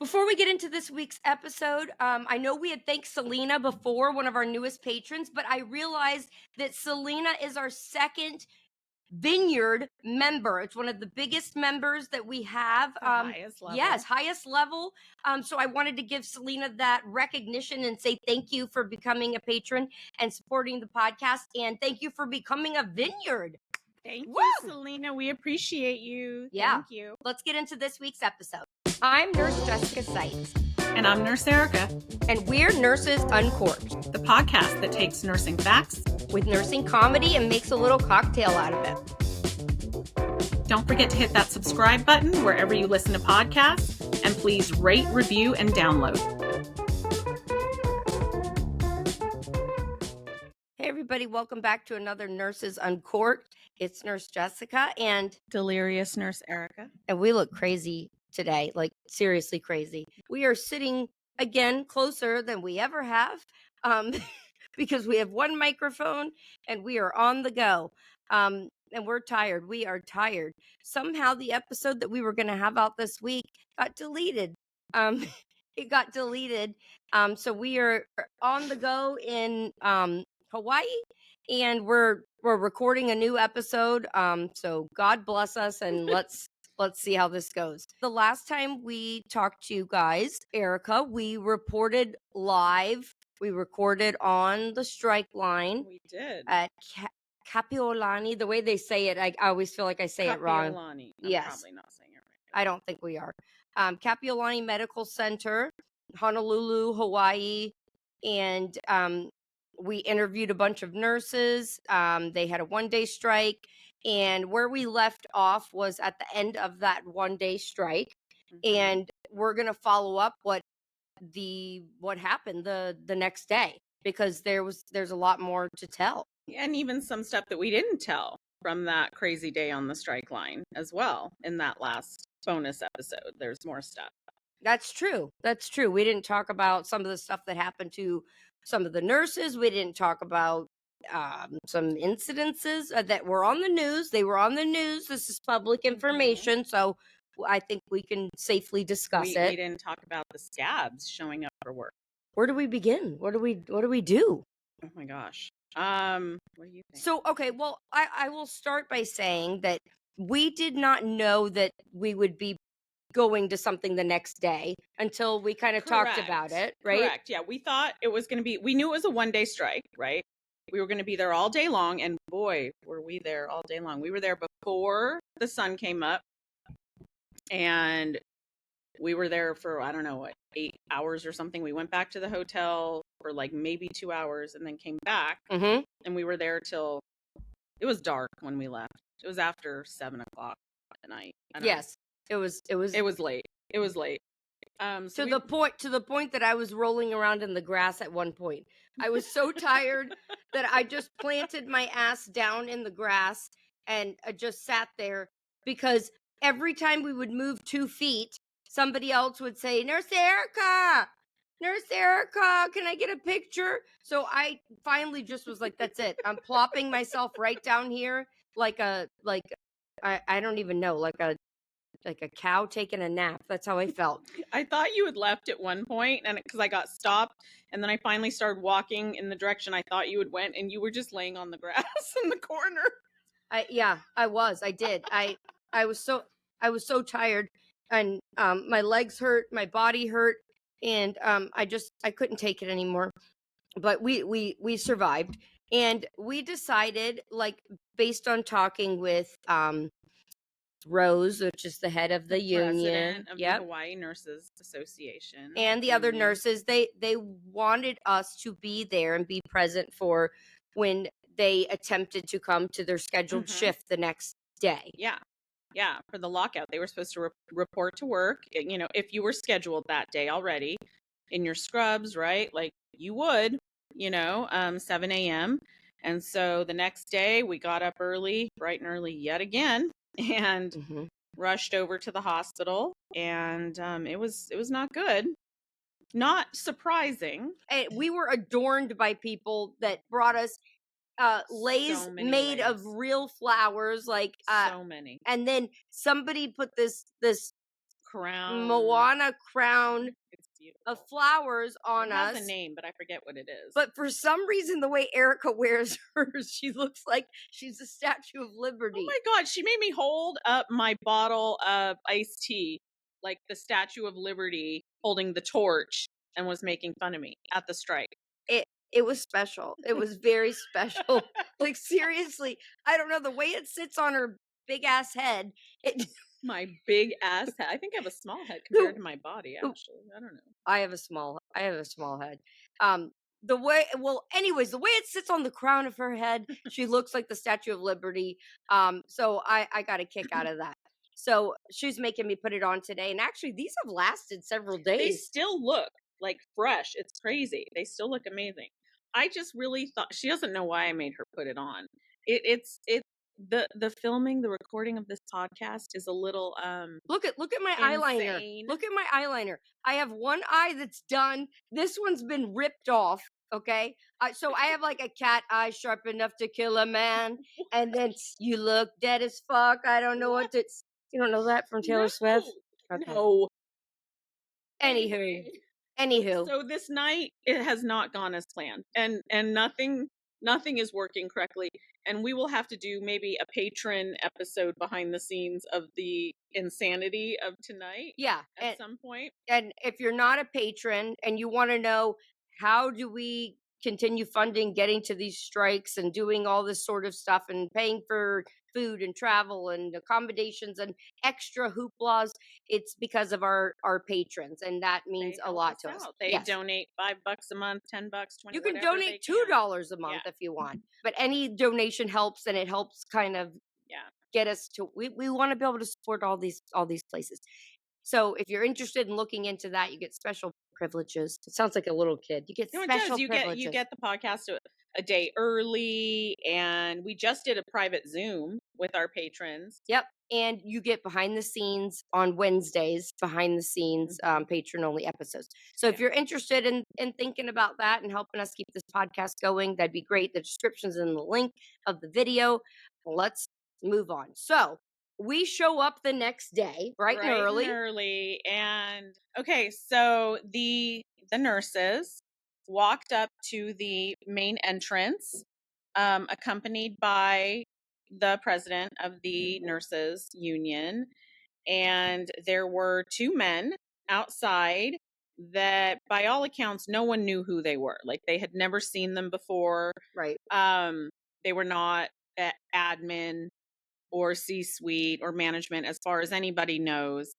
Before we get into this week's episode, I know we had thanked Selena before, one of our newest patrons, but I realized that Selena is our second Vineyard member. It's one of the biggest members that we have. The highest level. Yes, highest level. So I wanted to give Selena that recognition and say thank you for becoming a patron and supporting the podcast. And thank you for becoming a Vineyard. Thank Woo! you, Selena. We appreciate you. Yeah. Thank you. Let's get into this week's episode. I'm Nurse Jessica Seitz. And I'm Nurse Erica. And we're Nurses Uncorked, The podcast that takes nursing facts with nursing comedy and makes a little cocktail out of it. Don't forget to hit that subscribe button wherever you listen to podcasts. And please rate, review, and download. Hey, everybody. Welcome back to another Nurses Uncorked. It's Nurse Jessica and Delirious Nurse Erica. And we look crazy today, like seriously crazy. We are sitting again closer than we ever have because we have one microphone and we are on the go. And we're tired. We are tired. Somehow the episode that we were going to have out this week got deleted. It got deleted. So we are on the go in Hawaii, and we're recording a new episode. So God bless us, and let's see how this goes. The last time we talked to you guys, Erica, we reported live. We recorded on the strike line. We did. At Kapiolani. The way they say it, I always feel like I say it wrong. Kapiolani. Yes. Probably not saying it right. I don't think we are. Kapiolani Medical Center, Honolulu, Hawaii. And we interviewed a bunch of nurses. They had a one-day strike. And where we left off was at the end of that one-day strike. Mm-hmm. And we're going to follow up what happened the next day, because there's a lot more to tell. And even some stuff that we didn't tell from that crazy day on the strike line as well in that last bonus episode. There's more stuff. That's true. That's true. We didn't talk about some of the stuff that happened to some of the nurses. We didn't talk about some incidences that were on the news. They were on the news. This is public information. Mm-hmm. So I think we can safely discuss it. We didn't talk about the scabs showing up for work. Where do we begin? What do we do? Oh my gosh. What do you think? So, okay, well, I will start by saying that we did not know that we would be going to something the next day until we kind of talked about it, right? Correct. Yeah, we thought it was going to be, we knew it was a one-day strike, right? We were going to be there all day long, and boy, were we there all day long. We were there before the sun came up, and we were there for, I don't know, what, 8 hours or something. We went back to the hotel for like maybe 2 hours and then came back. Mm-hmm. And we were there till it was dark when we left. It was after 7 o'clock at night. Yes, it was late. It was late. To the point that I was rolling around in the grass at one point. I was so tired that I just planted my ass down in the grass and I just sat there, because every time we would move 2 feet, somebody else would say, Nurse Erica, can I get a picture? So I finally just was like, that's it. I'm plopping myself right down here I don't even know, like a cow taking a nap. That's how I felt. I thought you had left at one point, and because I got stopped, and then I finally started walking in the direction I thought you had went, and you were just laying on the grass in the corner. I was. I did. I was so tired, and my legs hurt, my body hurt, and I couldn't take it anymore. But we survived, and we decided, like, based on talking with Rose, which is the head of the union of the Hawaii Nurses Association, and the other nurses, they wanted us to be there and be present for when they attempted to come to their scheduled shift the next day. Yeah, for the lockout. They were supposed to report to work, if you were scheduled that day already in your scrubs, right? Like you would, 7 a.m. And so the next day we got up early, bright and early yet again, and rushed over to the hospital, and it was not good. Not surprising. We were adorned by people that brought us lays made of real flowers, like so many. And then somebody put this crown. Moana crown It's beautiful. of flowers on It has us. a name, but I forget what it is. But for some reason, the way Erica wears hers, she looks like she's a Statue of Liberty. Oh my God, she made me hold up my bottle of iced tea like the Statue of Liberty holding the torch and was making fun of me at the strike. It was special. It was very special. Like, seriously, I don't know, the way it sits on her big ass head. My big ass head. I think I have a small head compared to my body, actually. I don't know. I have a small head. Anyways, the way it sits on the crown of her head, she looks like the Statue of Liberty. So I got a kick out of that. So she's making me put it on today. And actually, these have lasted several days. They still look like fresh. It's crazy. They still look amazing. I just really thought, she doesn't know why I made her put it on. The filming, the recording of this podcast is a little look at my eyeliner. Look at my eyeliner. I have one eye that's done. This one's been ripped off. Okay, so I have like a cat eye sharp enough to kill a man, and then you look dead as fuck. I don't know what to. You don't know that from Taylor Swift? Okay. No. Anywho. So this night, it has not gone as planned, and nothing is working correctly, and we will have to do maybe a patron episode behind the scenes of the insanity of tonight. Yeah, at some point. And if you're not a patron and you want to know how do we continue funding getting to these strikes and doing all this sort of stuff and paying for food and travel and accommodations and extra hooplas, it's because of our patrons, and that means a lot to us. They donate $5 a month, $10, $20. You can donate $2 a month if you want, but any donation helps, and it helps kind of get us to. We want to be able to support all these places. So if you're interested in looking into that, you get special privileges. It sounds like a little kid. You get special privileges. You get the podcast a day early, and we just did a private Zoom with our patrons. Yep. And you get behind the scenes on Wednesdays, patron only episodes. So if you're interested in thinking about that and helping us keep this podcast going, that'd be great. The description's in the link of the video. Let's move on. So we show up the next day, bright and early. And okay, so the nurses walked up to the main entrance, accompanied by the president of the nurses union, and there were two men outside that, by all accounts, no one knew who they were. Like, they had never seen them before. Right. They were not admin or C-suite or management, as far as anybody knows.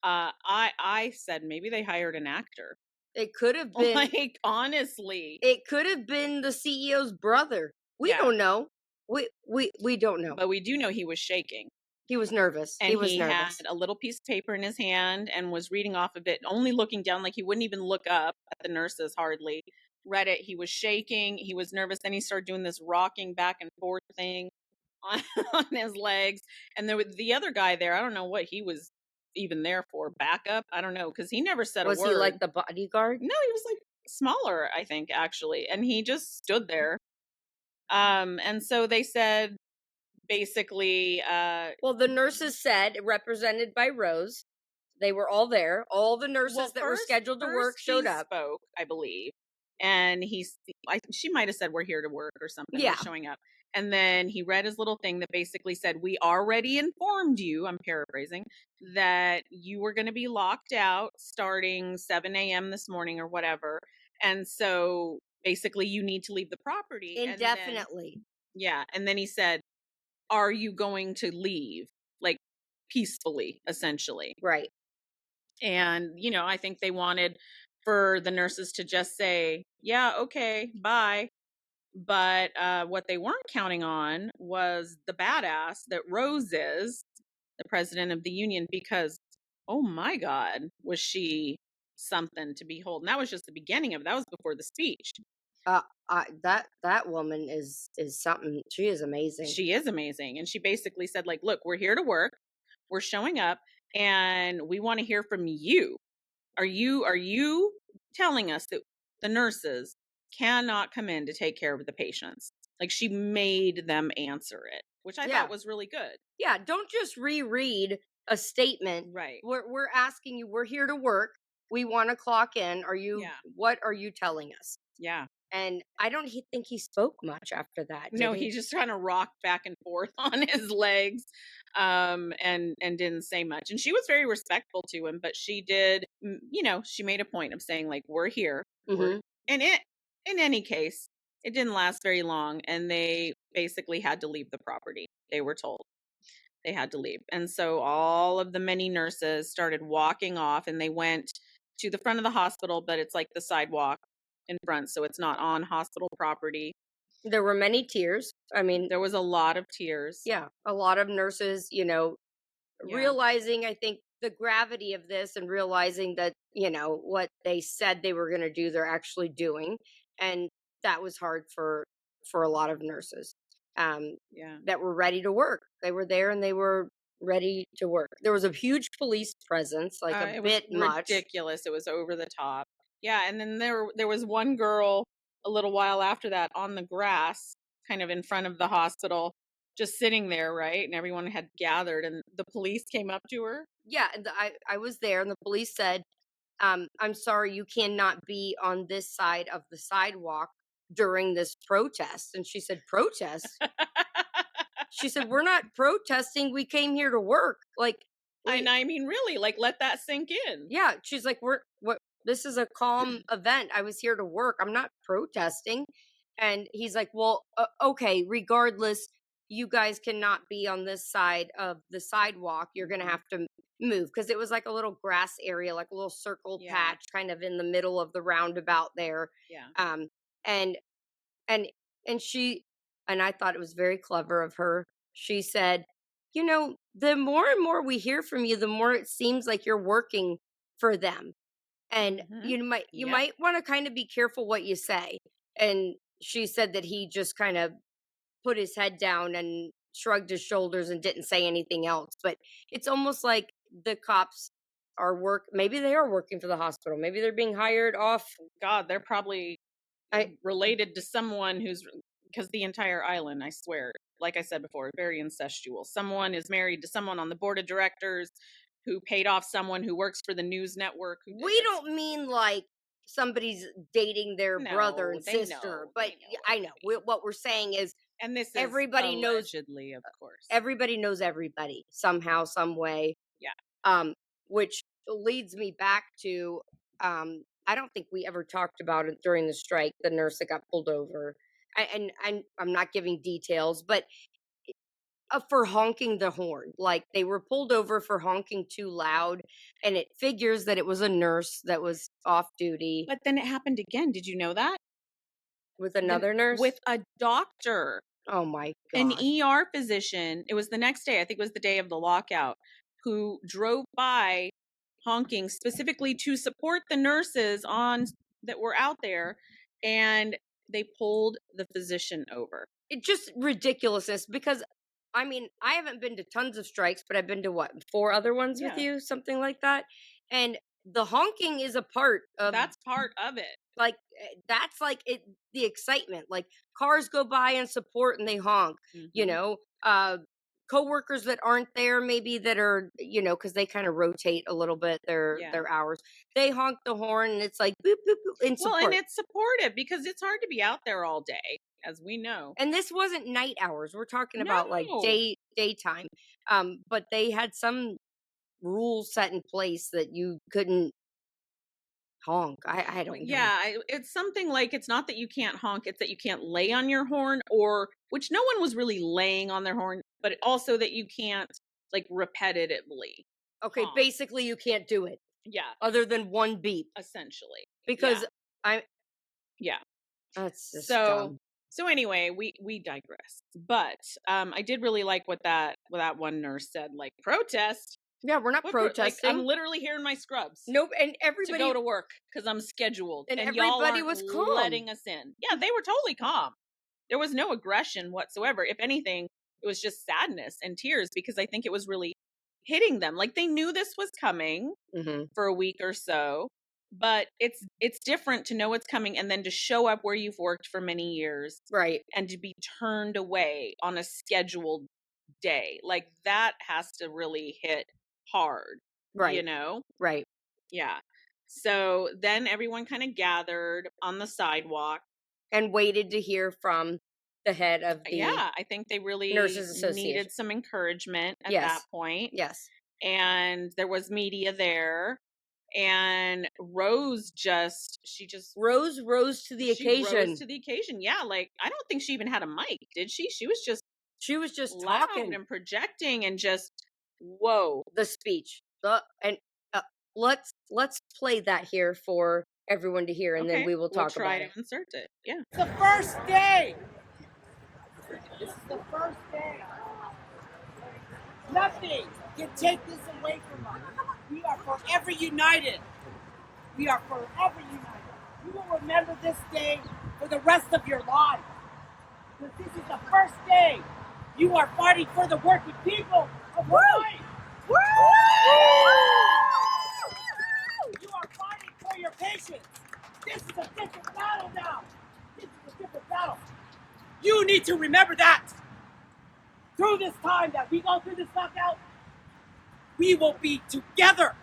I said maybe they hired an actor. It could have been, like, honestly, it could have been the CEO's brother. We don't know. We don't know. But we do know he was shaking. He was nervous. And he had a little piece of paper in his hand and was reading off of it, only looking down, like he wouldn't even look up at the nurses hardly. Read it. He was shaking. He was nervous. Then he started doing this rocking back and forth thing on his legs. And there was the other guy there. I don't know what he was even there for. Backup? I don't know, because he never said a word. Was he like the bodyguard? No, he was like smaller, I think, actually. And he just stood there. And so they said, basically, well, the nurses said, represented by Rose, they were all there. All the nurses that were scheduled to work showed up. Spoke, I believe. And she might have said, we're here to work or something. Yeah. We're showing up. And then he read his little thing that basically said, we already informed you, I'm paraphrasing, that you were going to be locked out starting 7 a.m. this morning or whatever. And so basically you need to leave the property indefinitely. And then he said, are you going to leave? Like, peacefully, essentially. Right. And, I think they wanted for the nurses to just say, yeah, okay, bye. But what they weren't counting on was the badass that Rose is, the president of the union, because, oh my God, was she something to behold. And that was just the beginning of it. That was before the speech. That woman is something. She is amazing. She is amazing. And she basically said, like, look, we're here to work. We're showing up and we want to hear from you. Are you telling us that the nurses cannot come in to take care of the patients? Like, she made them answer it, which I thought was really good. Yeah, don't just reread a statement. Right. We're asking you, we're here to work. We want to clock in. Yeah. What are you telling us? Yeah. And I don't think he spoke much after that, did No, he? he just kind of rocked back and forth on his legs, and didn't say much. And she was very respectful to him, but she did, she made a point of saying, like, we're here. Mm-hmm. And in any case, it didn't last very long, and they basically had to leave the property. They were told they had to leave. And so all of the many nurses started walking off, and they went to the front of the hospital, but it's like the sidewalk in front, so it's not on hospital property. There were many tears. I mean, There was a lot of tears. yeah, a lot of nurses, Yeah. realizing, I think, the gravity of this and realizing that, what they said they were going to do, they're actually doing. And that was hard for a lot of nurses Yeah. that were ready to work. They were there and they were ready to work. There was a huge police presence, like a It bit was much. ridiculous. It was over the top. Yeah, and then there was one girl a little while after that on the grass, kind of in front of the hospital, just sitting there, right? And everyone had gathered, and the police came up to her. Yeah, and I was there, and the police said, I'm sorry, you cannot be on this side of the sidewalk during this protest. And she said, protest? She said, we're not protesting. We came here to work. Like, And I mean, really, like, let that sink in. yeah. She's like, this is a calm event. I was here to work. I'm not protesting. And he's like, well, okay, regardless, you guys cannot be on this side of the sidewalk. You're going to have to move, because it was like a little grass area, like a little circle patch kind of in the middle of the roundabout there. Yeah. And and she, and I thought it was very clever of her. She said, the more and more we hear from you, the more it seems like you're working for them. And you might want to kind of be careful what you say. And she said that he just kind of put his head down and shrugged his shoulders and didn't say anything else. But it's almost like the cops maybe they are working for the hospital. Maybe they're being hired off. God, they're probably related to someone because the entire island, I swear, like I said before, very incestual. Someone is married to someone on the board of directors who paid off someone who works for the news network. We don't mean like somebody's dating their brother and sister, but I know what we're saying is, and this is everybody allegedly, of course, everybody knows everybody somehow, some way. Yeah. Which leads me back to, I don't think we ever talked about it during the strike, the nurse that got pulled over. I'm not giving details, but for honking the horn. Like, they were pulled over for honking too loud, and it figures that it was a nurse that was off duty. But then it happened again. Did you know that? With another nurse? With a doctor. Oh my God. An ER physician. It was the next day. I think it was the day of the lockout, who drove by honking specifically to support the nurses that were out there, and they pulled the physician over. It's just ridiculousness, because I mean, I haven't been to tons of strikes, but I've been to 4 other ones with you, something like that. And the honking is a part of, that's part of it. Like, that's like the excitement. Like, cars go by and support and they honk, coworkers that aren't there, maybe, that are, because they kind of rotate a little bit their hours. They honk the horn, and it's like boop boop boop in support. Well, and it's supportive, because it's hard to be out there all day, as we know. And this wasn't night hours. We're talking about like daytime. But they had some rules set in place that you couldn't honk. I don't know. Yeah, it's something like, it's not that you can't honk, it's that you can't lay on your horn, which no one was really laying on their horn, but also that you can't, like, repetitively. Okay, honk. Basically you can't do it. Yeah. Other than one beep. Essentially. Because Yeah. That's just so dumb. So anyway, we digress. But I did really like what that one nurse said, like, protest. Yeah, we're not protesting. I'm literally here in my scrubs. Nope, and everybody to go to work because I'm scheduled, and everybody y'all was calm, letting us in. Yeah, they were totally calm. There was no aggression whatsoever. If anything, it was just sadness and tears, because I think it was really hitting them. Like, they knew this was coming for a week or so, but it's different to know it's coming and then to show up where you've worked for many years, right, and to be turned away on a scheduled day. Like, that has to really hit hard, Right. you know? Right. Yeah. So then everyone kind of gathered on the sidewalk. And waited to hear from the head of the Yeah, I think they really Nurses Association. needed some encouragement at Yes. that point. Yes. And there was media there. And Rose Rose to the occasion. Rose to the occasion. Yeah, like I don't think she even had a mic, did she? She was just loud talking and projecting and just whoa. the speech. Let's play that here for everyone to hear, and then we will we'll talk try about to insert it. Yeah. It's the first day. This is the first day. Nothing can take this away from us. We are forever united. We are forever united. You will remember this day for the rest of your lives. Because this is the first day you are fighting for the working people of Hawaii. Woo! You are fighting for your patients. This is a different battle now. This is a different battle. You need to remember that. Through this time that we go through this lockout, we will be together.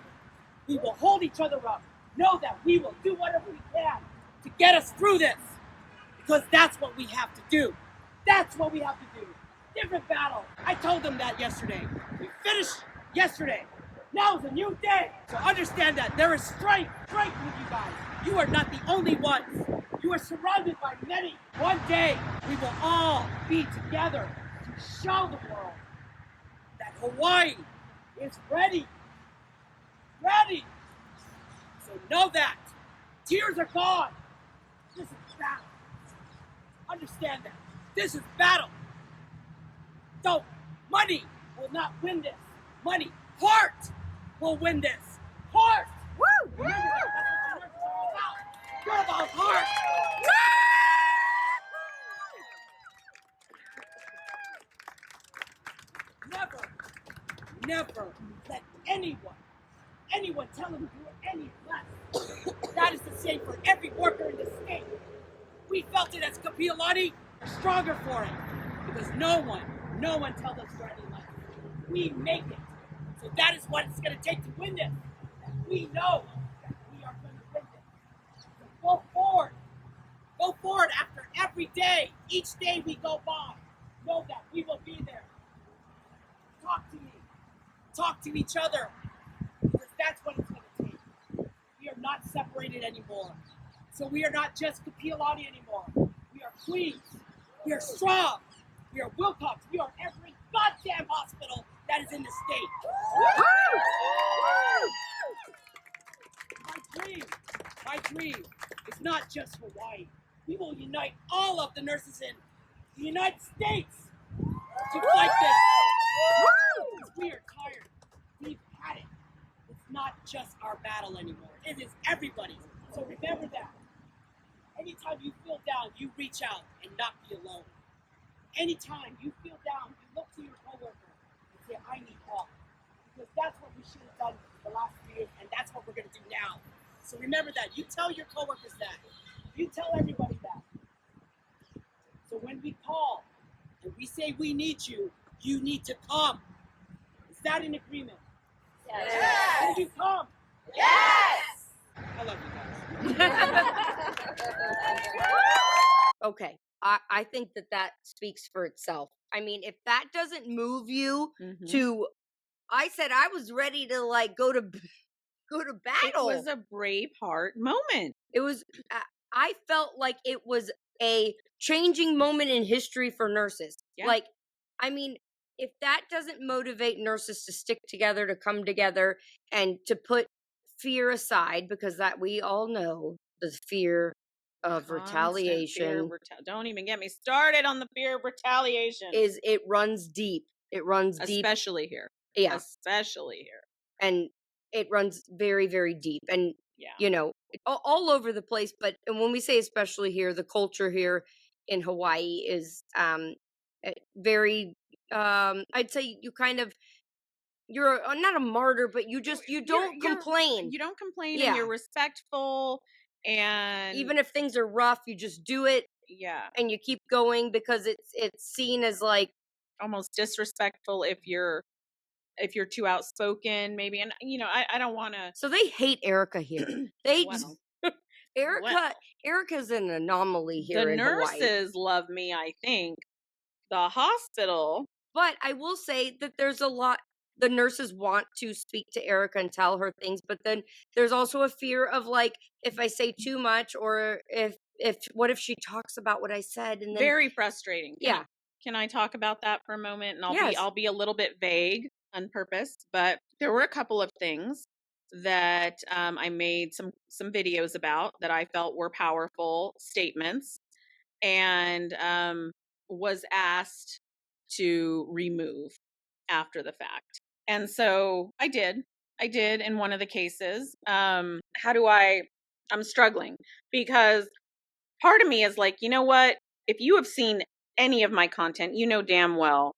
We will hold each other up. Know that we will do whatever we can to get us through this. Because that's what we have to do. That's what we have to do. Different battle. I told them that yesterday. We finished yesterday. Now is a new day. So understand that there is strength with you guys. You are not the only ones. You are surrounded by many. One day, we will all be together to show the world that Hawaii is ready. Ready. So know that. Tears are gone. This is battle. Understand that. This is battle. So, money will not win this. Money, heart will win this. Heart. Woo! Remember, that's what the nurses are all about. You're about heart. Never let anyone tell them you're any less. That is the same for every worker in the state. We felt it as Kapiolani, stronger for it. Because no one tells us we're any less. We make it. So that is what it's going to take to win this. We know that we are going to win this. So go forward. Go forward after every day. Each day we go by. Know that we will be there. Talk to me. Talk to each other. Because that's what it's going to take. We are not separated anymore. So we are not just Kapiolani anymore. We are queens. We are strong. We are Wilcox. We are every goddamn hospital that is in the state. My dream is not just Hawaii. We will unite all of the nurses in the United States to fight this. We are tired. We've had it. It's not just our battle anymore. It is everybody's. So remember that. Anytime you feel down, you reach out and not be alone. Anytime you feel down, you look to your coworker and say, I need help. Because that's what we should have done the last 3 years, and that's what we're going to do now. So remember that. You tell your coworkers that. You tell everybody that. So when we call and we say we need you, you need to come. Is that an agreement? Yes. Will you come? Yes. I love you guys. Okay. I think that speaks for itself. I mean, if that doesn't move you to, I said I was ready to like go to battle. It was a Braveheart moment. It was. I felt like it was a changing moment in history for nurses. Yeah. Like, I mean, if that doesn't motivate nurses to stick together, to come together, and to put fear aside, because that we all know the fear of retaliation. Don't even get me started on the fear of retaliation. It runs deep. It runs deep. Especially here. Yeah. Especially here. And it runs very, very deep. And, you know, all over the place. But and when we say especially here, the culture here in Hawaii is very, I'd say you kind of, you're not a martyr, but you don't complain. You don't complain, Yeah. and you're respectful. And even if things are rough, you just do it. Yeah. And you keep going because it's seen as like almost disrespectful if you're if you're too outspoken, maybe. And, I don't want to. So they hate Erica here. They Well, Erica's an anomaly here the in Hawaii. nurses love me, I think. The hospital. But I will say that there's a lot. The nurses want to speak to Erica and tell her things, but then there's also a fear of, like, if I say too much, or if what if she talks about what I said, and then Very frustrating. Yeah. Can I talk about that for a moment? And Yes. I'll be a little bit vague on purpose, but there were a couple of things that I made some videos about that I felt were powerful statements, and was asked to remove after the fact. And so I did in one of the cases. I'm struggling, because part of me is like, you know what? If you have seen any of my content, you know damn well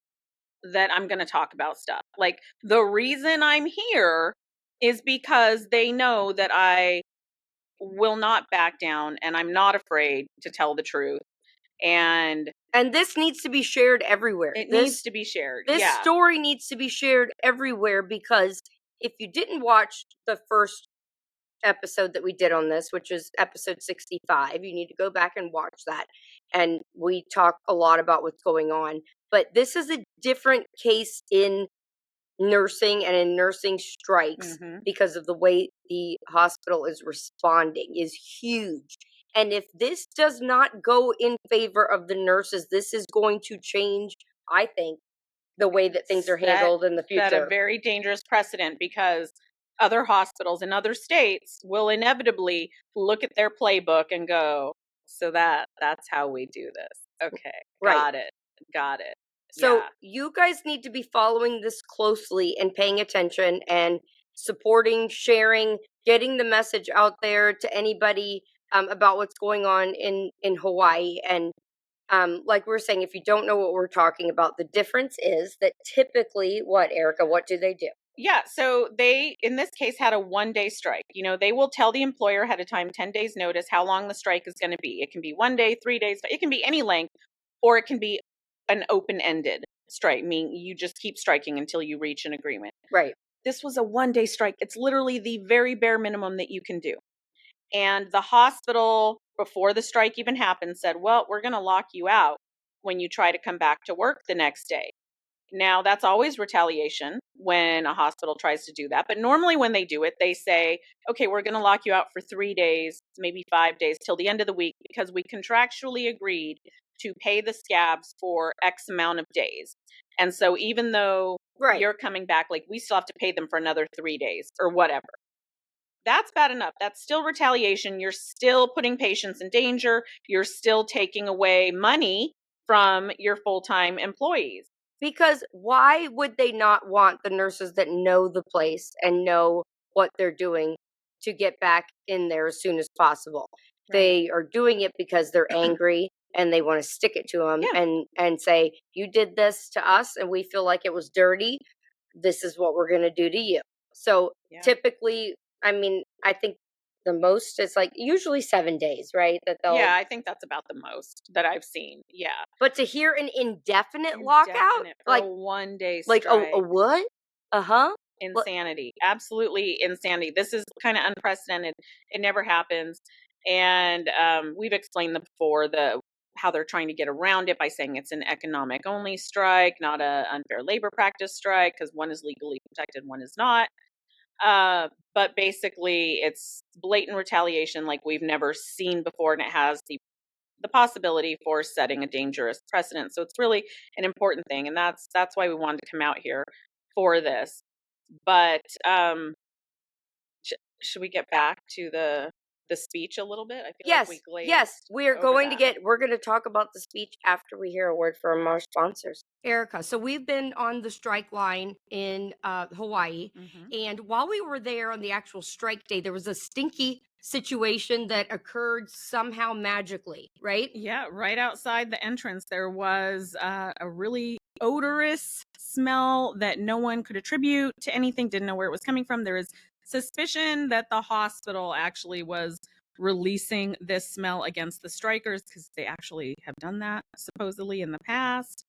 that I'm going to talk about stuff. Like, the reason I'm here is because they know that I will not back down, and I'm not afraid to tell the truth. And this needs to be shared everywhere. It needs to be shared. This story needs to be shared everywhere, because if you didn't watch the first episode that we did on this, which is episode 65, you need to go back and watch that. And we talk a lot about what's going on. But this is a different case in nursing and in nursing strikes, because of the way the hospital is responding is huge. And if this does not go in favor of the nurses, this is going to change, I think, the way that things are handled in the future. Set a very dangerous precedent, because other hospitals in other states will inevitably look at their playbook and go, so that's how we do this. Okay. Got it. So you guys need to be following this closely and paying attention and supporting, sharing, getting the message out there to anybody about what's going on in Hawaii. And like we were saying, if you don't know what we're talking about, the difference is that typically, Erica, what do they do? Yeah, so they, in this case, had a 1-day strike. They will tell the employer ahead of time, 10 days notice, how long the strike is going to be. It can be 1 day, 3 days, it can be any length, or it can be an open-ended strike, meaning you just keep striking until you reach an agreement. Right. This was a 1-day strike. It's literally the very bare minimum that you can do. And the hospital, before the strike even happened, said, well, we're going to lock you out when you try to come back to work the next day. Now, that's always retaliation when a hospital tries to do that. But normally when they do it, they say, okay, we're going to lock you out for 3 days, maybe 5 days, till the end of the week, because we contractually agreed to pay the scabs for X amount of days. And so even though you're coming back, like, we still have to pay them for another 3 days or whatever. That's bad enough. That's still retaliation. You're still putting patients in danger. You're still taking away money from your full-time employees. Because why would they not want the nurses that know the place and know what they're doing to get back in there as soon as possible? Right. They are doing it because they're angry and they want to stick it to them and say, you did this to us and we feel like it was dirty. This is what we're going to do to you. So typically, I mean, I think the most is like usually 7 days, right? Yeah, I think that's about the most that I've seen. Yeah. But to hear an indefinite lockout, like a 1-day strike. Like a what? Insanity. Absolutely insanity. This is kind of unprecedented. It never happens. And we've explained before how they're trying to get around it by saying it's an economic only strike, not an unfair labor practice strike, because one is legally protected, one is not. But basically it's blatant retaliation like we've never seen before, and it has the possibility for setting a dangerous precedent. So it's really an important thing, and that's why we wanted to come out here for this. But should we get back to the speech a little bit? I feel like we glazed we're going to talk about the speech after we hear a word from our sponsors. Erica, so we've been on the strike line in Hawaii, and while we were there on the actual strike day, there was a stinky situation that occurred somehow magically, right? Yeah, right outside the entrance there was a really odorous smell that no one could attribute to anything, didn't know where it was coming from. There is suspicion that the hospital actually was releasing this smell against the strikers, because they actually have done that supposedly in the past.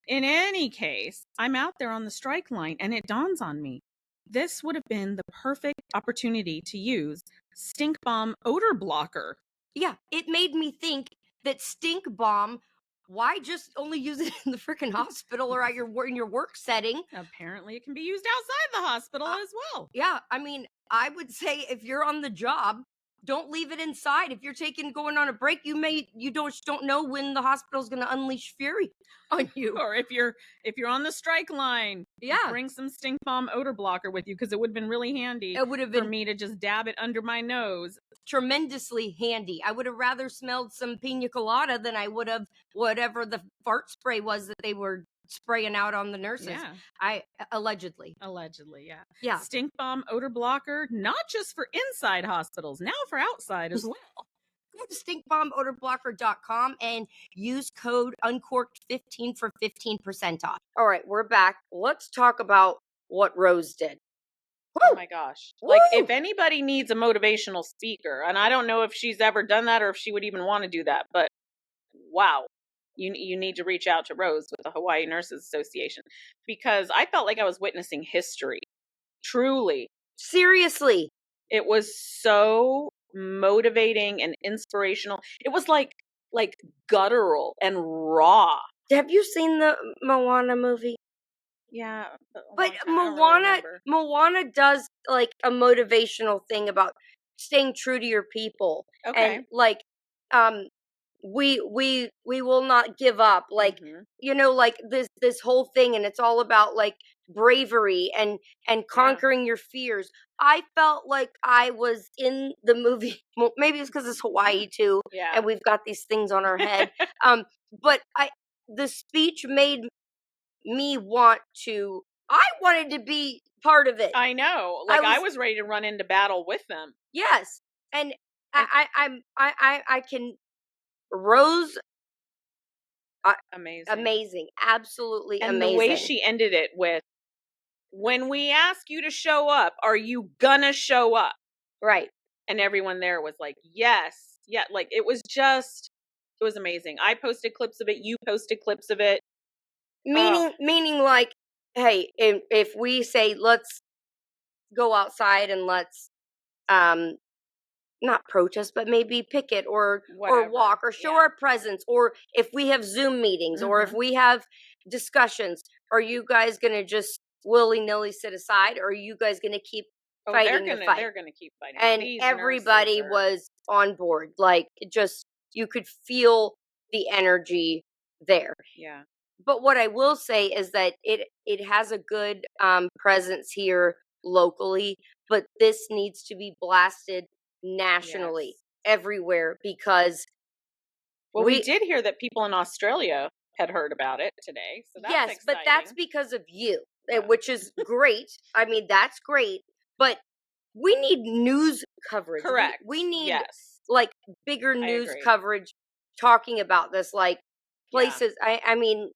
In any case, I'm out there on the strike line and it dawns on me. This would have been the perfect opportunity to use stink bomb odor blocker. Yeah, it made me think that stink bomb, why just only use it in the freaking hospital or at in your work setting? Apparently, it can be used outside the hospital as well. Yeah, I mean, I would say if you're on the job, don't leave it inside. If you're going on a break, you don't know when the hospital's going to unleash fury on you. Or if you're on the strike line, Yeah, bring some stink bomb odor blocker with you, because it would have been really handy. it would have for been me to just dab it under my nose. tremendously handy. I would have rather smelled some pina colada than I would have whatever the fart spray was that they were spraying out on the nurses. Yeah. Allegedly, yeah. Yeah. Stink bomb odor blocker, not just for inside hospitals, now for outside as well. Go to stinkbombodor-blocker.com and use code uncorked15 for 15% off. All right, we're back. Let's talk about what Rose did. Oh Woo! my gosh. Woo! Like, if anybody needs a motivational speaker, and I don't know if she's ever done that or if she would even want to do that, but wow. You need to reach out to Rose with the Hawaii Nurses Association, because I felt like I was witnessing history. Truly. Seriously. It was so motivating and inspirational. It was like guttural and raw. Have you seen the Moana movie? Yeah. But Moana does like a motivational thing about staying true to your people. Okay. And like we will not give up, like like this whole thing, and it's all about like bravery and conquering your fears. I felt like I was in the movie. Well, maybe it's because it's Hawaii too, and we've got these things on our head. But the speech made me I wanted to be part of it. I know, like I was ready to run into battle with them. Yes, and I can. Rose, amazing, absolutely and amazing. The way she ended it with, "When we ask you to show up, are you gonna show up?" Right. And everyone there was like, "Yes." Yeah, like it was amazing. I posted clips of it, you posted clips of it. Meaning like, hey, if we say let's go outside and let's not protest, but maybe picket or walk or show our presence, or if we have Zoom meetings or if we have discussions, are you guys going to just willy-nilly sit aside, or are you guys going to keep fighting the fight? They're going to keep fighting. And everybody was on board. Like, you could feel the energy there. Yeah. But what I will say is that it has a good presence here locally, but this needs to be blasted nationally, everywhere, because we did hear that people in Australia had heard about it today. So that's exciting. But that's because of you, which is great. I mean, that's great, but we need news coverage. Correct. We need like bigger news coverage talking about this, like places. I mean,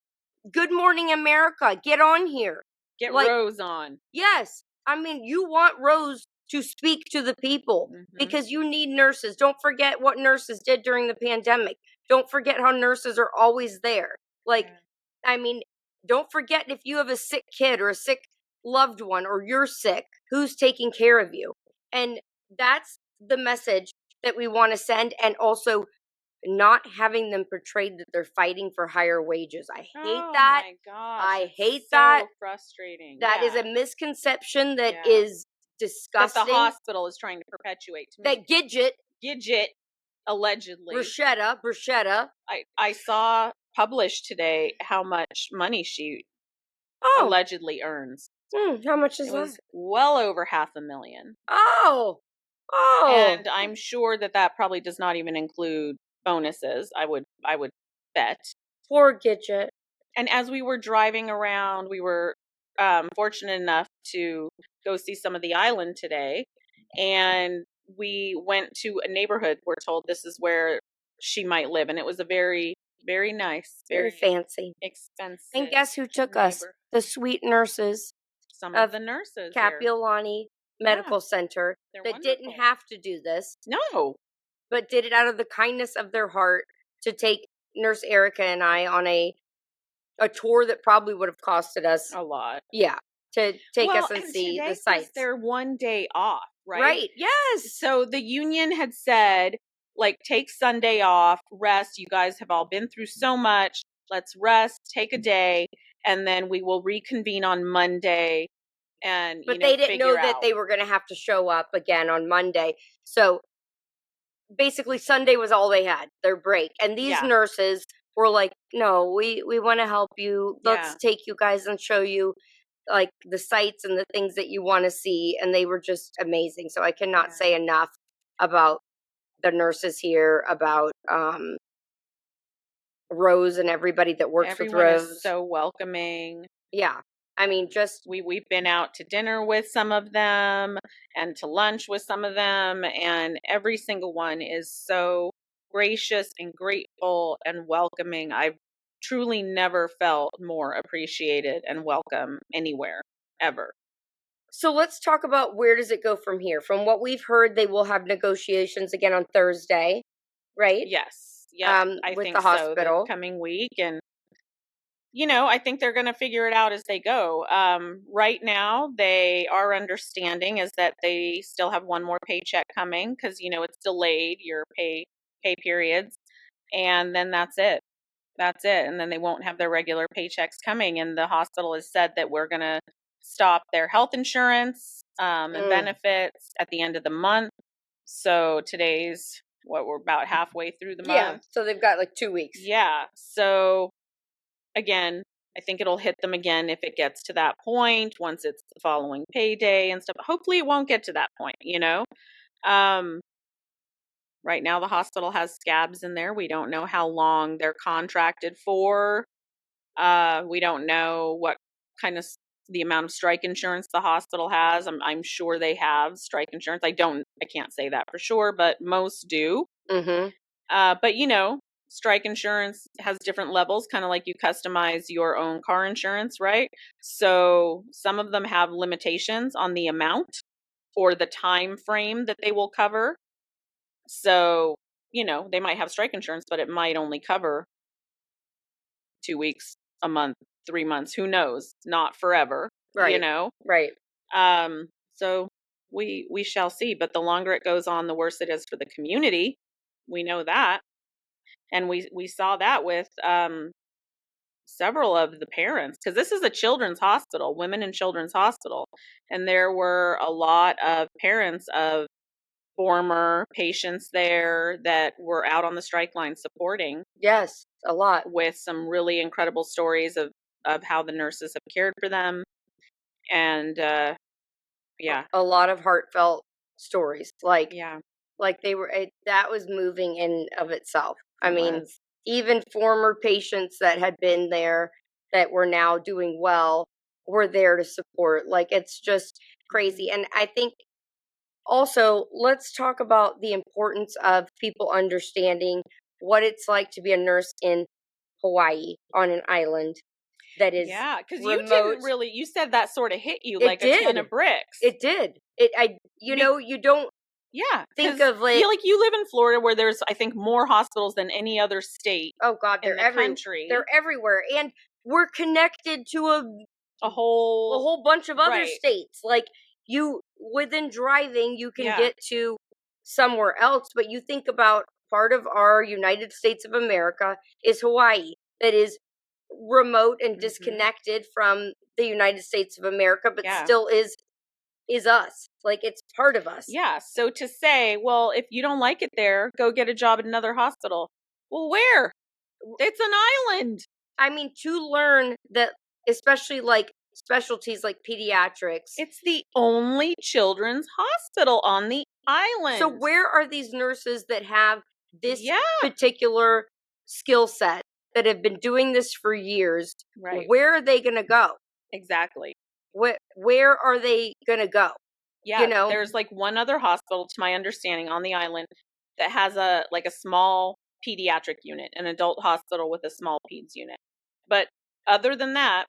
Good Morning America, get on here. Get Rose on. Yes. I mean, you want Rose to speak to the people because you need nurses. Don't forget what nurses did during the pandemic. Don't forget how nurses are always there. Like, I mean, don't forget if you have a sick kid or a sick loved one, or you're sick, who's taking care of you? And that's the message that we want to send. And also not having them portrayed that they're fighting for higher wages. I hate that. Oh my gosh. I hate that. So frustrating. That is a misconception that is disgusting. That the hospital is trying to perpetuate to me. That Gidget, allegedly. Bruschetta. I saw published today how much money she allegedly earns. How much is that? It was well over $500,000. Oh. And I'm sure that probably does not even include bonuses. I would bet. Poor Gidget. And as we were driving around, we were fortunate enough to go see some of the island today, and we went to a neighborhood. We're told this is where she might live, and it was a very, very nice, very fancy, expensive. And guess who took us? The sweet nurses. Some of the nurses. Kapiolani Medical Center that didn't have to do this. No. But did it out of the kindness of their heart to take Nurse Erica and I on a a tour that probably would have costed us a lot. Yeah, to take us and and see today the sites. was their one day off, right? Right. Yes. So the union had said, like, take Sunday off, rest. You guys have all been through so much. Let's rest, take a day, and then we will reconvene on Monday. And But they didn't know that out. they were going to have to show up again on Monday. So basically Sunday was all they had, their break. And these nurses were like, no, we want to help you. Let's take you guys and show you like the sites and the things that you want to see. And they were just amazing. So I cannot say enough about the nurses here, about Rose and everybody that works Everyone with Rose. Is so welcoming. Yeah. I mean, just we've been out to dinner with some of them and to lunch with some of them, and every single one is so gracious and grateful and welcoming. I've truly never felt more appreciated and welcome anywhere ever. So let's talk about where does it go from here? From what we've heard, they will have negotiations again on Thursday, right? Yes. Yeah. I with think the hospital the coming week, and I think they're going to figure it out as they go. Right now, our understanding is that they still have one more paycheck coming because, it's delayed, your pay periods. And then that's it. That's it. And then they won't have their regular paychecks coming. And the hospital has said that we're going to stop their health insurance and benefits at the end of the month. So today's, we're about halfway through the month. Yeah. So they've got like 2 weeks. Yeah. So again, I think it'll hit them again if it gets to that point, once it's the following payday and stuff. Hopefully it won't get to that point, Right now the hospital has scabs in there. We don't know how long they're contracted for. We don't know what kind of the amount of strike insurance the hospital has. I'm sure they have strike insurance. I can't say that for sure, but most do. Mm-hmm. But strike insurance has different levels, kind of like you customize your own car insurance, right? So some of them have limitations on the amount or the time frame that they will cover. So, they might have strike insurance, but it might only cover 2 weeks, a month, 3 months, who knows? Not forever, right. Right. So we shall see, but the longer it goes on, the worse it is for the community. We know that. And we saw that with several of the parents, because this is a children's hospital, women and children's hospital. And there were a lot of parents of former patients there that were out on the strike line supporting. Yes, a lot. With some really incredible stories of how the nurses have cared for them. And a lot of heartfelt stories. Like they were, that was moving in of itself. I mean, even former patients that had been there that were now doing well were there to support. Like, it's just crazy. And I think also, let's talk about the importance of people understanding what it's like to be a nurse in Hawaii on an island that is because you said that sort of hit you like a ton of bricks. It did. You don't think of like you live in Florida where there's, I think, more hospitals than any other state. Oh God, they're country. They're everywhere, and we're connected to a whole bunch of other states. Like, within driving, you can get to somewhere else, but you think about part of our United States of America is Hawaii, that is remote and disconnected from the United States of America, but still is us. Like, it's part of us. Yeah. So to say, well, if you don't like it there, go get a job at another hospital. Well, where? It's an island. I mean, to learn that, especially like specialties like pediatrics. It's the only children's hospital on the island. So where are these nurses that have this particular skill set, that have been doing this for years? Right. Where are they going to go? Exactly. Where are they going to go? Yeah, there's like one other hospital, to my understanding, on the island that has a small pediatric unit, an adult hospital with a small peds unit. But other than that,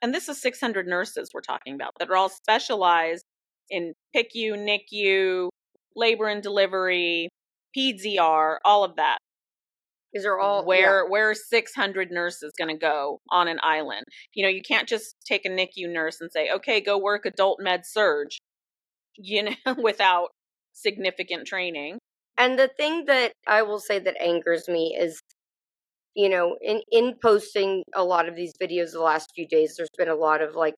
and this is 600 nurses we're talking about that are all specialized in PICU, NICU, labor and delivery, peds ER, all of that. These are all where 600 nurses going to go on an island? You know, you can't just take a NICU nurse and say, okay, go work adult med surge, you know, without significant training. And the thing that I will say that angers me is, you know, in posting a lot of these videos the last few days, there's been a lot of like,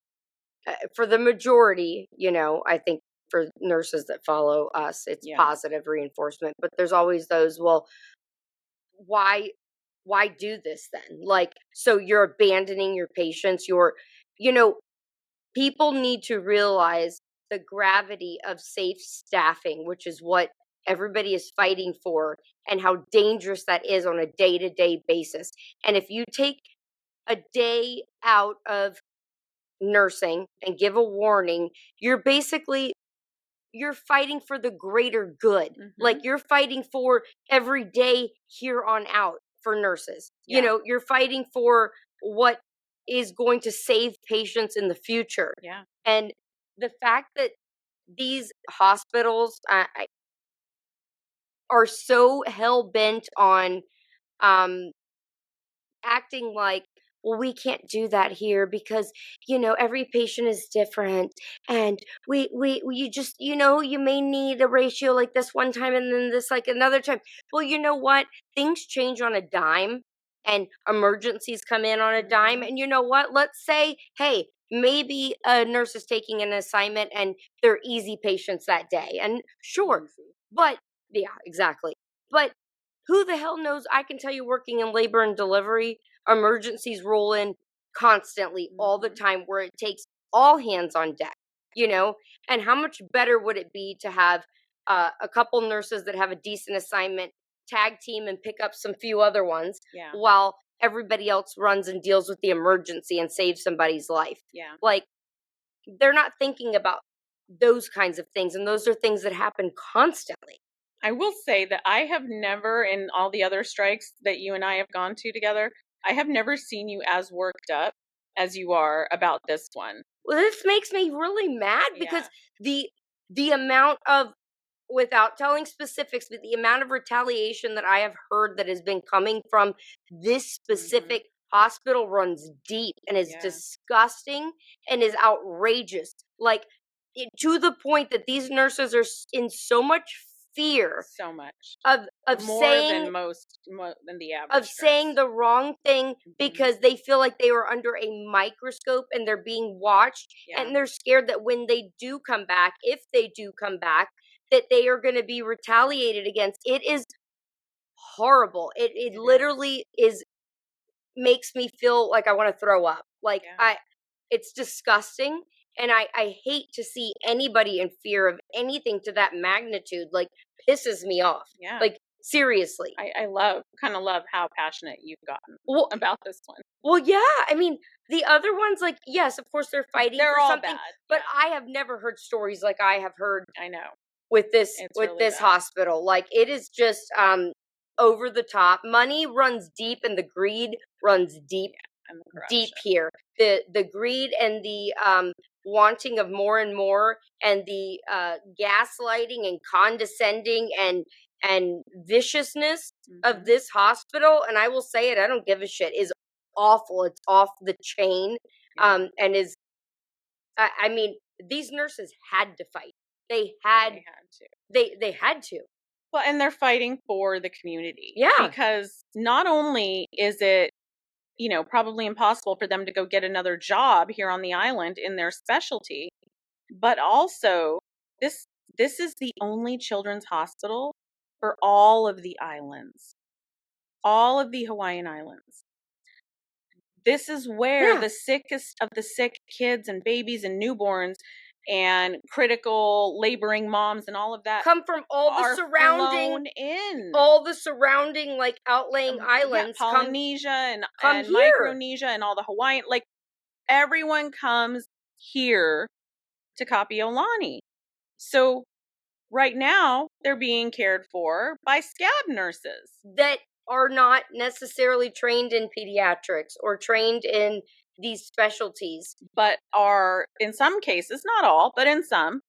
for the majority, you know, I think for nurses that follow us, it's positive reinforcement. But there's always those, well, why do this then? Like, so you're abandoning your patients. You know, people need to realize the gravity of safe staffing, which is what everybody is fighting for, and how dangerous that is on a day-to-day basis. And if you take a day out of nursing and give a warning, you're fighting for the greater good. Like, you're fighting for every day here on out for nurses. You know, you're fighting for what is going to save patients in the future. And the fact that these hospitals are so hell-bent on acting like, well, we can't do that here because, you know, every patient is different, and you just, you know, you may need a ratio like this one time and then this like another time. Well, you know what? Things change on a dime, and emergencies come in on a dime. And you know what? Let's say, hey, maybe a nurse is taking an assignment and they're easy patients that day. And sure, but yeah, exactly. But who the hell knows? I can tell you, working in labor and delivery, emergencies roll in constantly all the time, where it takes all hands on deck, you know? And how much better would it be to have a couple nurses that have a decent assignment, tag team and pick up some few other ones while everybody else runs and deals with the emergency and saves somebody's life? Like, they're not thinking about those kinds of things, and those are things that happen constantly. I will say that I have never, in all the other strikes that you and I have gone to together, I have never seen you as worked up as you are about this one. Well, this makes me really mad because the amount of, without telling specifics, but the amount of retaliation that I have heard that has been coming from this specific hospital runs deep and is disgusting and is outrageous. Like, to the point that these nurses are in so much fear, of more saying than the average, of saying the wrong thing, because they feel like they are under a microscope and they're being watched, and they're scared that when they do come back, if they do come back, that they are going to be retaliated against. It is horrible. It literally is makes me feel like I want to throw up. Like, it's disgusting. And I hate to see anybody in fear of anything to that magnitude. Like, pisses me off. Like, seriously. I kind of love how passionate you've gotten about this one. Well, yeah. I mean, the other ones, like, yes, of course they're fighting for all something. Bad. But I have never heard stories like I have heard. I know. With this really hospital. Like, it is just over the top. Money runs deep, and the greed runs deep. Deep here. The greed and the wanting of more and more, and the gaslighting and condescending and viciousness of this hospital, and I will say it, I don't give a shit, is awful. It's off the chain. And is, I mean, these nurses had to fight. They had to. Well, and they're fighting for the community. Yeah. Because not only is it, you know, probably impossible for them to go get another job here on the island in their specialty, but also this is the only children's hospital for all of the islands, all of the Hawaiian Islands. This is where the sickest of the sick kids and babies and newborns and critical laboring moms and all of that come from all the surrounding like outlying islands, Polynesia and here. Micronesia and all the Hawaiian, like, everyone comes here to Kapi'olani. So right now they're being cared for by scab nurses that are not necessarily trained in pediatrics or trained in these specialties, but are, in some cases, not all, but in some,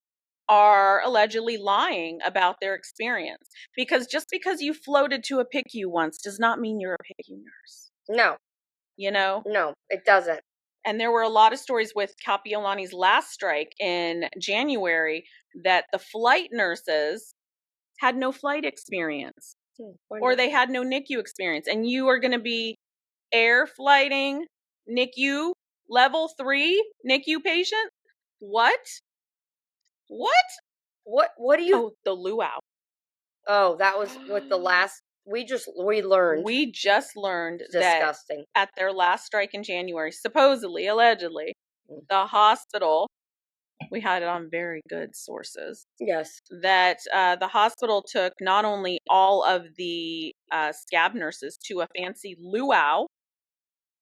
are allegedly lying about their experience. Because just because you floated to a PICU once does not mean you're a PICU nurse. No, You know? no, it doesn't. And there were a lot of stories with Kapiolani's last strike in January that the flight nurses had no flight experience or they had no NICU experience. And you are going to be air flighting NICU level 3 NICU patient? What? What do you? Oh, the luau. Oh, that was what the last. We learned. We just learned Disgusting. that at their last strike in January, supposedly, allegedly, the hospital, we had it on very good sources, Yes. that the hospital took not only all of the scab nurses to a fancy luau.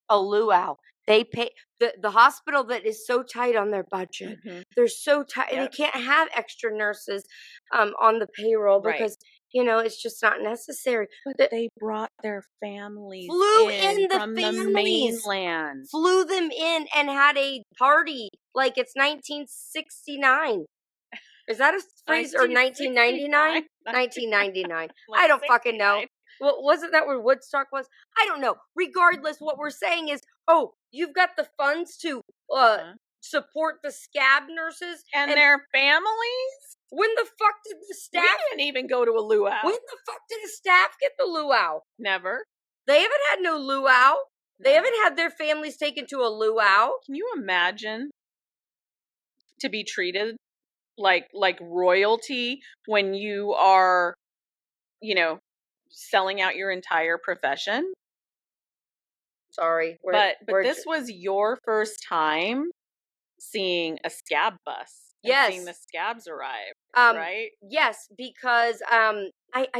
A luau. They pay the hospital that is so tight on their budget. Mm-hmm. They're so tight. Yep. They can't have extra nurses on the payroll Right. because it's just not necessary. But they brought their families Flew in the from families. the mainland. Flew them in and had a party like it's 1969. Is that a phrase or 1999? 1999. I don't fucking know. Well, wasn't that where Woodstock was? I don't know. Regardless, what we're saying is, you've got the funds to support the scab nurses and their families? When the fuck did the staff? We didn't even go to a luau. When the fuck did the staff get the luau? Never. They haven't had no luau. They haven't had their families taken to a luau. Can you imagine to be treated like royalty when you are, selling out your entire profession? Sorry. But this was your first time seeing a scab bus. Yes. Seeing the scabs arrive, right? Yes, because I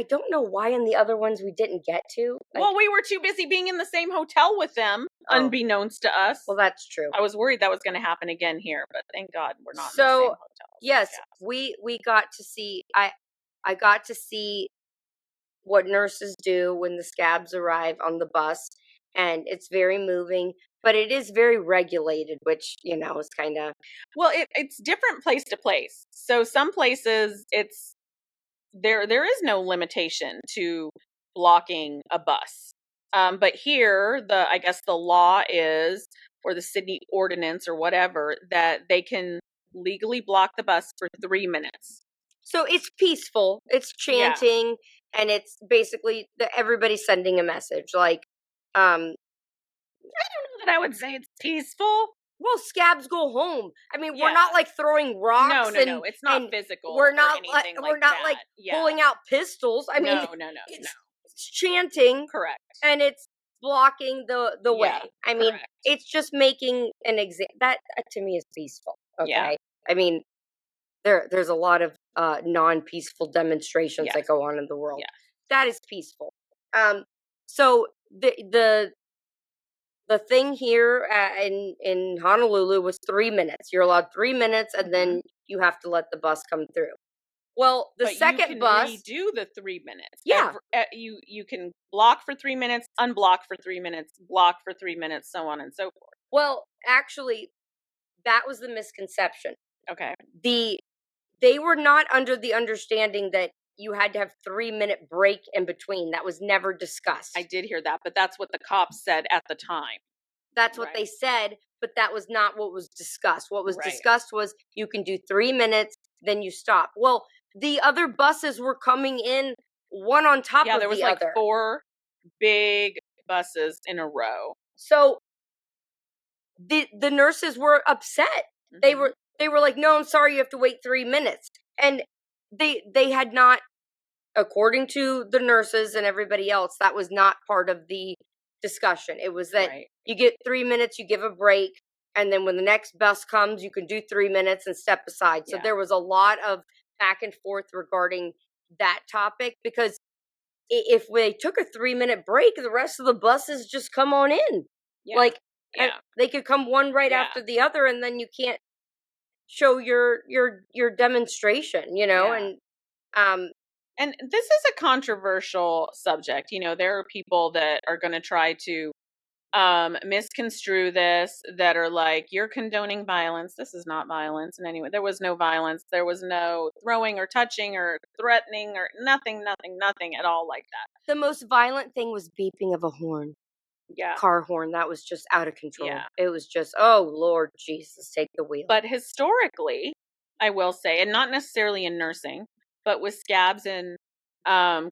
don't know why in the other ones we didn't get to. Well, we were too busy being in the same hotel with them, unbeknownst to us. Well, that's true. I was worried that was going to happen again here, but thank God we're not in the same hotel. Yes, we got to see. I got to see what nurses do when the scabs arrive on the bus, and it's very moving. But it is very regulated, which, is kind of... Well, it's different place to place. So some places, there is no limitation to blocking a bus. But here, I guess the law is, or the city ordinance or whatever, that they can legally block the bus for 3 minutes. So it's peaceful. It's chanting, and it's basically everybody's sending a message. Like, I don't know that I would say it's peaceful. Well, scabs go home. I mean, we're not like throwing rocks. No. It's not physical. We're not like pulling out pistols. I mean, no. It's chanting. Correct. And it's blocking the way. I mean, it's just making an example. That to me is peaceful. Okay. Yeah. I mean, there's a lot of non-peaceful demonstrations that go on in the world. Yeah. That is peaceful. So the thing here in Honolulu was 3 minutes. You're allowed 3 minutes, and then you have to let the bus come through. Well, the second bus, you can redo the 3 minutes. Yeah, you can block for 3 minutes, unblock for 3 minutes, block for 3 minutes, so on and so forth. Well, actually, that was the misconception. Okay. They were not under the understanding that you had to have 3 minute break in between. That was never discussed. I did hear that, but that's what the cops said at the time. That's what they said, but that was not what was discussed. What was discussed was you can do 3 minutes, then you stop. Well, the other buses were coming in one on top of the other. Yeah, there was like 4 big buses in a row. So the nurses were upset. Mm-hmm. They were like, "No, I'm sorry, you have to wait 3 minutes." And they had not, according to the nurses and everybody else, that was not part of the discussion. It was that you get 3 minutes, you give a break, and then when the next bus comes, you can do 3 minutes and step aside. So there was a lot of back and forth regarding that topic, because if they took a 3 minute break, the rest of the buses just come on in. Yeah. They could come one right after the other, and then you can't show your demonstration, and this is a controversial subject. There are people that are going to try to misconstrue this, that are like, you're condoning violence. This is not violence in any way. There was no violence. There was no throwing or touching or threatening or nothing at all like that. The most violent thing was beeping of a horn. Yeah. Car horn. That was just out of control. Yeah. It was just, oh, Lord Jesus, take the wheel. But historically, I will say, and not necessarily in nursing, but with scabs and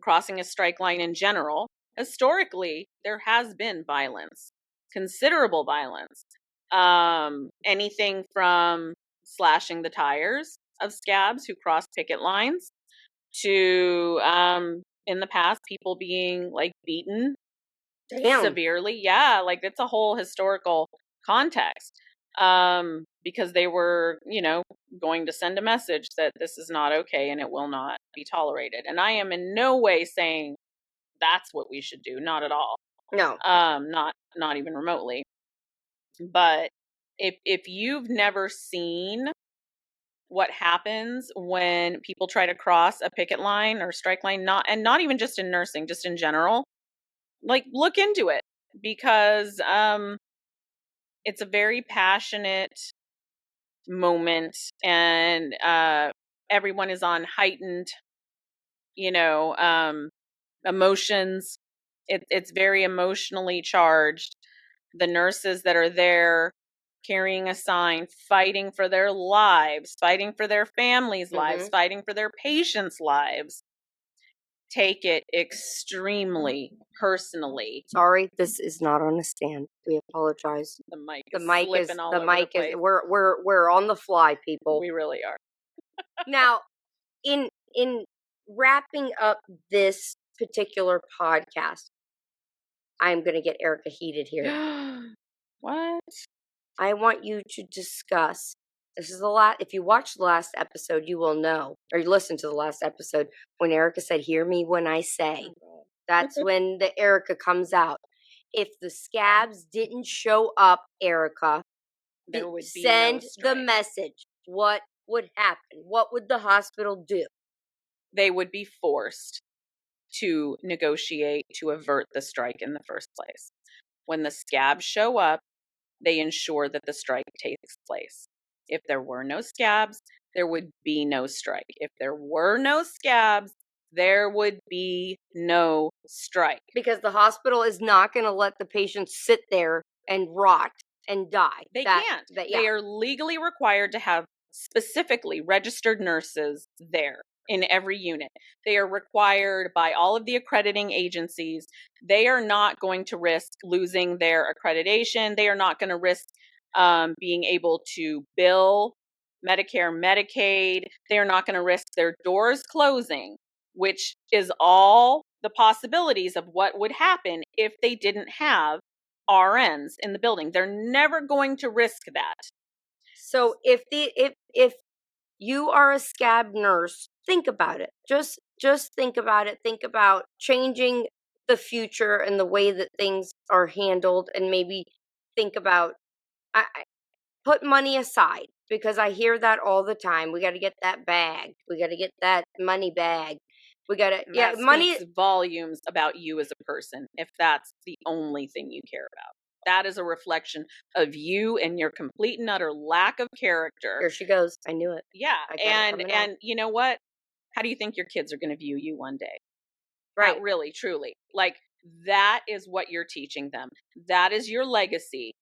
crossing a strike line in general, historically, there has been violence, considerable violence. Anything from slashing the tires of scabs who cross picket lines to, in the past, people being like beaten severely. Yeah, like it's a whole historical context. Because they were, going to send a message that this is not okay and it will not be tolerated. And I am in no way saying that's what we should do. Not at all. No. Not even remotely. But if you've never seen what happens when people try to cross a picket line or strike line, not even just in nursing, just in general, like look into it, because it's a very passionate moment, and everyone is on heightened, emotions. It's very emotionally charged. The nurses that are there carrying a sign, fighting for their lives, fighting for their families' lives, fighting for their patients' lives, take it extremely personally. Sorry, this is not on a stand. We apologize. The mic is slipping all over the place. We're on the fly, people. We really are. Now, in wrapping up this particular podcast, I'm going to get Erica heated here. What? I want you to discuss. This is the last. If you watch the last episode, you will know, or you listen to the last episode when Erica said, "Hear me when I say." That's when the Erica comes out. If the scabs didn't show up, Erica, there would be send no the message. What would happen? What would the hospital do? They would be forced to negotiate to avert the strike in the first place. When the scabs show up, they ensure that the strike takes place. If there were no scabs, there would be no strike. If there were no scabs, there would be no strike. Because the hospital is not going to let the patients sit there and rot and die. They can't. They are legally required to have specifically registered nurses there in every unit. They are required by all of the accrediting agencies. They are not going to risk losing their accreditation. They are not going to risk being able to bill Medicare, Medicaid. They are not going to risk their doors closing, which is all the possibilities of what would happen if they didn't have RNs in the building. They're never going to risk that. So if you are a scab nurse, think about it. Just think about it. Think about changing the future and the way that things are handled, and maybe think about I put money aside, because I hear that all the time. We got to get that bag. We got to get that money bag. We got to money speaks volumes about you as a person if that's the only thing you care about. That is a reflection of you and your complete and utter lack of character. Here she goes. I knew it. Yeah. And you know what? How do you think your kids are going to view you one day? Right. Not really, truly. Like, that is what you're teaching them. That is your legacy,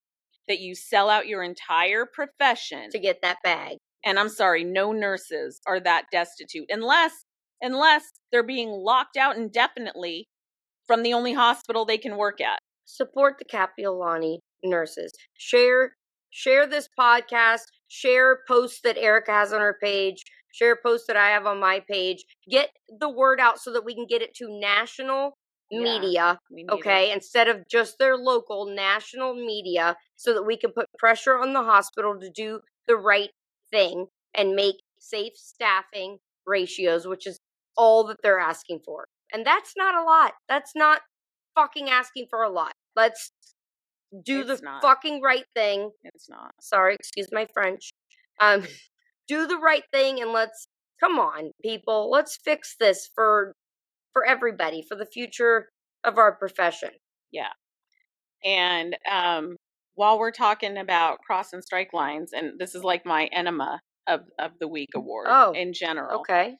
that you sell out your entire profession to get that bag. And I'm sorry, no nurses are that destitute unless they're being locked out indefinitely from the only hospital they can work at. Support the Kapiolani nurses. Share this podcast. Share posts that Erica has on her page. Share posts that I have on my page. Get the word out so that we can get it to national media, okay? Instead of just their local, national media, so that we can put pressure on the hospital to do the right thing and make safe staffing ratios, which is all that they're asking for. And that's not a lot. That's not fucking asking for a lot. Let's do fucking right thing. It's not. Sorry, excuse my French. Do the right thing, and come on, people. Let's fix this for everybody, for the future of our profession. Yeah. And while we're talking about cross and strike lines, and this is like my enema of the week award in general. Okay.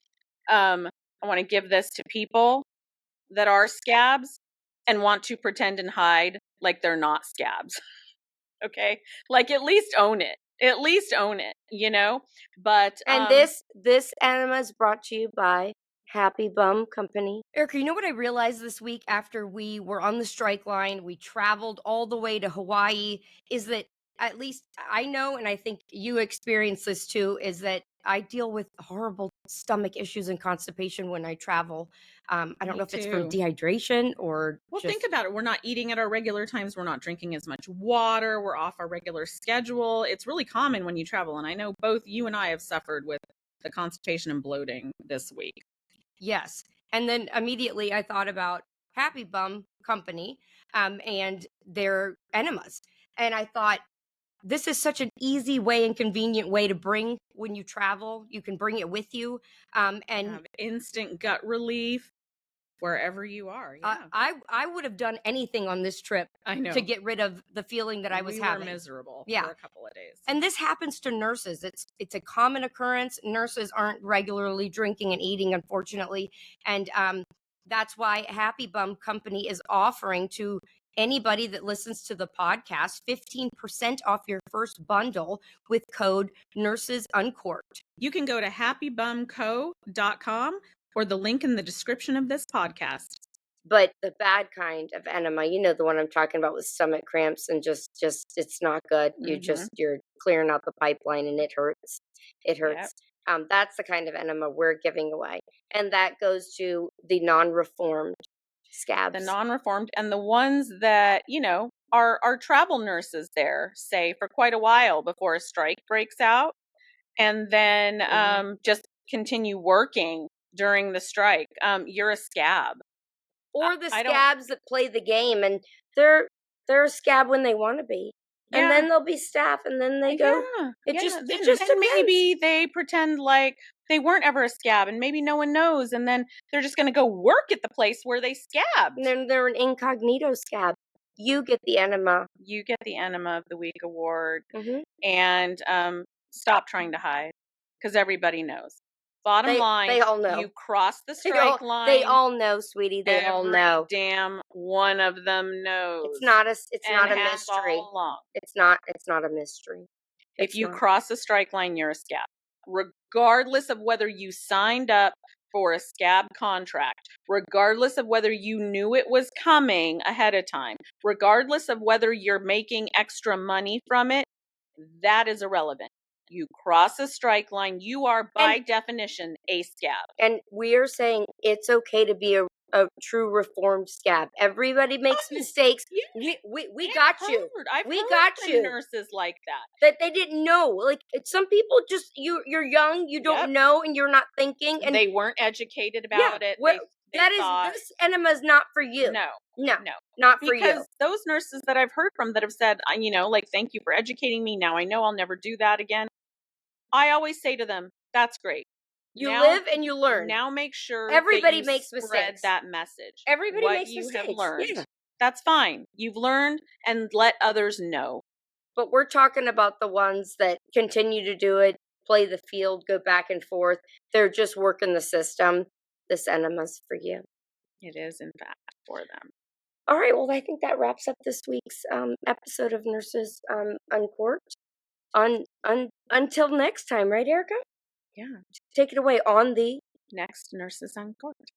I want to give this to people that are scabs and want to pretend and hide like they're not scabs. Okay? Like at least own it. At least own it, But And this enema is brought to you by Happy Bum Company. Erica, you know what I realized this week after we were on the strike line, we traveled all the way to Hawaii, is that at least I know, and I think you experience this too, is that I deal with horrible stomach issues and constipation when I travel. I don't know if it's from dehydration or think about it. We're not eating at our regular times. We're not drinking as much water. We're off our regular schedule. It's really common when you travel. And I know both you and I have suffered with the constipation and bloating this week. Yes. And then immediately I thought about Happy Bum Company and their enemas. And I thought, this is such an easy way and convenient way to bring when you travel. You can bring it with you. And have instant gut relief wherever you are. Yeah. I would have done anything on this trip to get rid of the feeling that I was having. We were miserable for a couple of days. And this happens to nurses. It's a common occurrence. Nurses aren't regularly drinking and eating, unfortunately. And that's why Happy Bum Company is offering to anybody that listens to the podcast 15% off your first bundle with code Nurses Uncorked. You can go to happybumco.com or the link in the description of this podcast. But the bad kind of enema, the one I'm talking about with stomach cramps and just it's not good. You're clearing out the pipeline and it hurts. It hurts. Yep. That's the kind of enema we're giving away. And that goes to the non-reformed scabs. The non-reformed and the ones that, are travel nurses there, say, for quite a while before a strike breaks out. And then just continue working during the strike. You're a scab. Or the scabs that play the game and they're a scab when they want to be. And then they'll be staff and then they go. It just depends. Maybe they pretend like they weren't ever a scab and maybe no one knows. And then they're just going to go work at the place where they scabbed. And then they're an incognito scab. You get the enema. You get the enema of the week award. Mm-hmm. And stop trying to hide because everybody knows. Bottom line, they all know. You cross the strike line. They all know, sweetie. They all know. Damn, one of them knows. It's not a mystery. It's not a mystery. If you cross the strike line, you're a scab. Regardless of whether you signed up for a scab contract, regardless of whether you knew it was coming ahead of time, regardless of whether you're making extra money from it, that is irrelevant. You cross a strike line, you are by definition a scab. And we are saying it's okay to be a true reformed scab. Everybody makes mistakes. Yeah. We got you. I've heard from nurses like that they didn't know. Like some people just you're young, you don't know, and you're not thinking, and they weren't educated about it. This enema is not for you. No, not for you. Because those nurses that I've heard from that have said, thank you for educating me. Now I know I'll never do that again. I always say to them, that's great. You live and you learn. Now make sure everybody makes spread mistakes. That message. Everybody makes mistakes. What you have learned. That's fine. You've learned and let others know. But we're talking about the ones that continue to do it, play the field, go back and forth. They're just working the system. This enema's for you. It is, in fact, for them. All right. Well, I think that wraps up this week's episode of Nurses Uncorked. Until next time, right, Erica? Yeah. Take it away on the next Nurses Uncorked.